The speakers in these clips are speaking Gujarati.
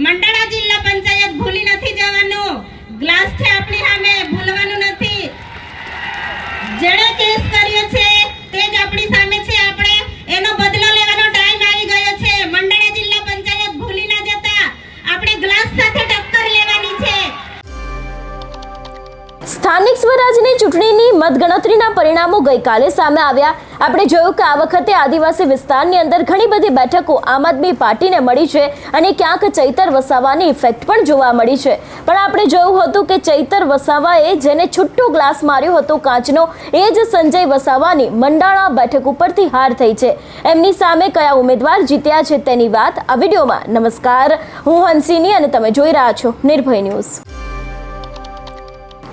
મંડાળા જિલ્લા પંચાયત ભૂલી નથી જવાનું. ગ્લાસ છે આપણી સામે, ભૂલવાનું નથી. જેણે કેસ કર્યો છે તે જ આપણી સામે છે. આપણે એનો બદલો લેવાનો ટાઈમ આવી ગયો છે. મંડાળા જિલ્લા પંચાયત ભૂલી ના જતા. આપણે ગ્લાસ સાથે ટક્કર લેવાની છે. સ્થાનિક સ્વરાજની ચૂંટણીની મતગણતરીના પરિણામો ગઈકાલે સામે આવ્યા. આપણે જોયું કે આ વખતે આદિવાસી વિસ્તારની અંદર ઘણી બધી બેઠકો આમ આદમી પાર્ટીને મળી છે અને ક્યાંક ચૈતર વસાવાની ઇફેક્ટ પણ જોવા મળી છે. પણ આપણે જોયું હતું કે ચૈતર વસાવાએ જેને છૂટો ગ્લાસ માર્યો હતો કાચનો, એ જ સંજય વસાવાની મંડાળા બેઠક ઉપરથી હાર થઈ છે. એમની સામે કયા ઉમેદવાર જીત્યા છે તેની વાત આ વિડીયોમાં. નમસ્કાર, હું હંસિની અને તમે જોઈ રહ્યા છો નિર્ભય ન્યૂઝ.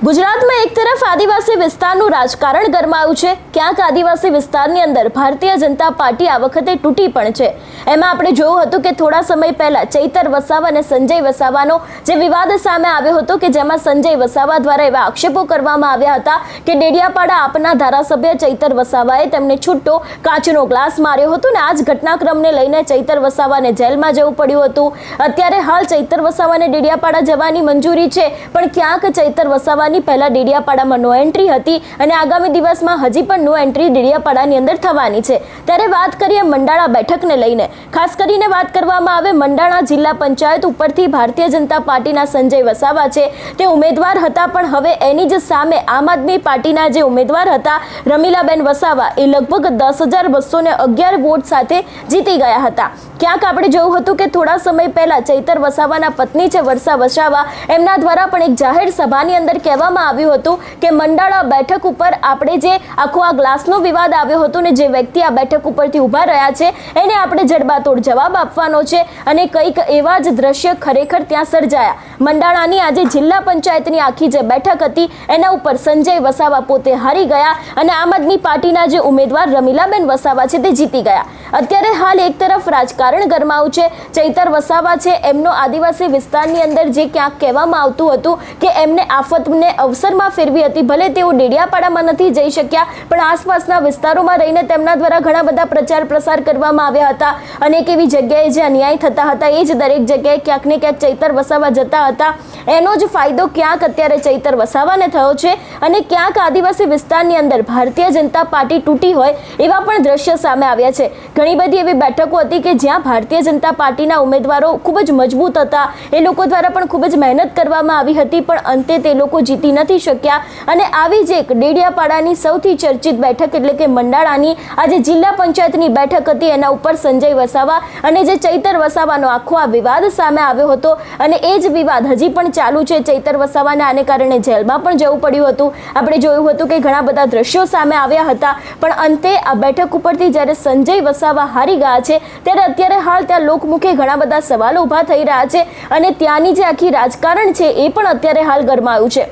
ગુજરાતમાં એક તરફ આદિવાસી વિસ્તારનું રાજકારણ ગરમાયું છે. ક્યાંક આદિવાસી વિસ્તારની અંદર ભારતીય જનતા પાર્ટી આ વખતે તૂટી પણ છે. એમાં આપણે જોયું હતું કે થોડા સમય પહેલા ચૈતર વસાવા અને સંજય વસાવાનો જે વિવાદ સામે આવ્યો હતો કે જેમાં સંજય વસાવા દ્વારા એવા આક્ષેપો કરવામાં આવ્યા હતા કે ડેડિયાપાડા આપના ધારાસભ્ય ચૈતર વસાવાએ તેમને છૂટો કાચનો ગ્લાસ માર્યો હતો અને આ જ ઘટનાક્રમને લઈને ચૈતર વસાવાને જેલમાં જવું પડ્યું હતું. અત્યારે હાલ ચૈતર વસાવાને ડેડિયાપાડા જવાની મંજૂરી છે, પણ ક્યાંક ચૈતર વસાવા પહેલા ડેડિયાપાડામાં નો એન્ટ્રી હતી અને આગામી દિવસમાં હજી પણ નો એન્ટ્રી ડેડિયાપાડાની અંદર થવાની છે. ત્યારે વાત કરીએ મંડાળા બેઠકને લઈને. ખાસ કરીને વાત કરવામાં આવે મંડાળા જિલ્લા પંચાયત ઉપરથી ભારતીય જનતા પાર્ટીના સંજય વસાવા છે તે ઉમેદવાર હતા, પણ હવે એની જ સામે આમ આદમી પાર્ટીના જે ઉમેદવાર હતા રમીલાબેન વસાવા એ લગભગ 10,211 વોટ સાથે જીતી ગયા હતા. ક્યાંક આપણે જોયું હતું કે થોડા સમય પહેલા ચૈતર વસાવાના પત્ની છે વર્ષા વસાવા, એમના દ્વારા પણ એક જાહેર સભાની અંદર કહેવામાં આવ્યું હતું કે મંડાળા બેઠક ઉપર આપણે જે આખો આ ગ્લાસનો વિવાદ આવ્યો હતો ને જે વ્યક્તિ આ બેઠક ઉપરથી ઊભા રહ્યા છે એને આપણે જડબાતોડ જવાબ આપવાનો છે અને કંઈક એવા જ દ્રશ્ય ખરેખર ત્યાં સર્જાયા. મંડાળાની આજે જિલ્લા પંચાયતની આખી જે બેઠક હતી એના ઉપર સંજય વસાવા પોતે હારી ગયા અને આમ આદમી પાર્ટીના જે ઉમેદવાર રમીલાબેન વસાવા છે તે જીતી ગયા. અત્યારે હાલ એક તરફ રાજકારણ ગરમાયું છે. ચૈતર વસાવા છે એમનો આદિવાસી વિસ્તારની અંદર જે ક્યાંક કહેવામાં આવતું હતું કે એમને આફતને અવસરમાં ફેરવી હતી. ભલે તેઓ ડેડિયાપાડામાં નથી જઈ શક્યા, પણ આસપાસના વિસ્તારોમાં રહીને તેમના દ્વારા ઘણા બધા પ્રચાર પ્રસાર કરવામાં આવ્યા હતા. અનેક એવી જગ્યાએ જે અન્યાય થતા હતા એ જ દરેક જગ્યાએ ક્યાંક ને ક્યાંક ચૈતર વસાવા જતા હતા. એનો જ ફાયદો ક્યાંક અત્યારે ચૈતર વસાવાને થયો છે અને ક્યાંક આદિવાસી વિસ્તારની અંદર ભારતીય જનતા પાર્ટી તૂટી હોય એવા પણ દ્રશ્ય સામે આવ્યા છે. ઘણી બધી એવી બેઠકો હતી કે જ્યાં ભારતીય જનતા પાર્ટીના ઉમેદવારો ખૂબ જ મજબૂત હતા. એ લોકો દ્વારા પણ ખૂબ જ મહેનત કરવામાં આવી હતી, પણ અંતે તે લોકો જીતી નથી શક્યા. અને આવી જ એક ડેડિયાપાડાની સૌથી ચર્ચિત બેઠક એટલે કે મંડાળાની આજે જિલ્લા પંચાયતની બેઠક હતી. એના ઉપર સંજય વસાવા અને જે ચૈતર વસાવાનો આખો આ વિવાદ સામે આવ્યો હતો અને એ જ વિવાદ હજી પણ ચાલુ છે. ચૈતર વસાવાને આને કારણે જેલમાં પણ જવું પડ્યું હતું. આપણે જોયું હતું કે ઘણા બધા દ્રશ્યો સામે આવ્યા હતા, પણ અંતે આ બેઠક ઉપરથી જ્યારે સંજય વસાવા હારી ગયા છે ત્યારે અત્યારે હાલ ત્યાં લોકમુખે ઘણા બધા સવાલો ઊભા થઈ રહ્યા છે અને ત્યાંની જે આખી રાજકારણ છે એ પણ અત્યારે હાલ ગરમાયું છે.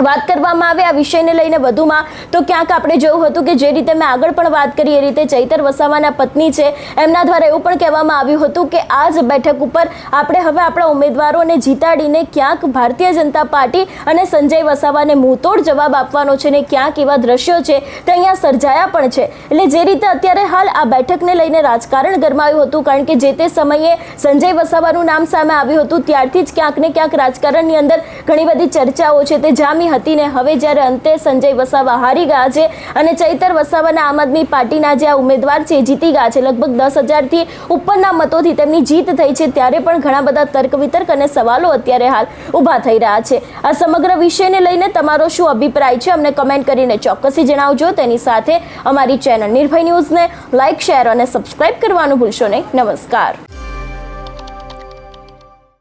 વાત કરવામાં આવે આ વિષયને લઈને વધુમાં તો ક્યાંક આપણે જોયું હતું કે જે રીતે મેં આગળ પણ વાત કરી એ રીતે ચૈતર વસાવાના પત્ની છે એમના દ્વારા એવું પણ કહેવામાં આવ્યું હતું કે આ જ બેઠક ઉપર આપણે હવે આપણા ઉમેદવારોને જીતાડીને ક્યાંક ભારતીય જનતા પાર્ટી અને સંજય વસાવાને મુંહતોડ જવાબ આપવાનો છે ને ક્યાંક એવા દ્રશ્યો છે તે અહીંયા સર્જાયા પણ છે. એટલે જે રીતે અત્યારે હાલ આ બેઠકને લઈને રાજકારણ ગરમાયું હતું, કારણ કે જે તે સમયે સંજય વસાવાનું નામ સામે આવ્યું હતું ત્યારથી જ ક્યાંક ને ક્યાંક રાજકારણની અંદર ઘણી બધી ચર્ચાઓ છે તે જામી હતી ને હવે જ્યારે અંતે સંજય વસાવા હારી ગયા છે અને ચૈતર વસાવાના આમ આદમી પાર્ટીના જે આ ઉમેદવાર છે જીતી ગયા છે, લગભગ 10,000થી ઉપરના મતોથી તેમની જીત થઈ છે, ત્યારે પણ ઘણા બધા તર્ક વિતર્ક અને સવાલો અત્યારે હાલ ઊભા થઈ રહ્યા છે. આ સમગ્ર વિષયને લઈને તમારો શું અભિપ્રાય છે અમને કમેન્ટ કરીને ચોક્કસથી જણાવજો. તેની સાથે અમારી ચેનલ નિર્ભય ન્યૂઝને લાઇક, શેર અને સબસ્ક્રાઇબ કરવાનું ભૂલશો નહીં. નમસ્કાર.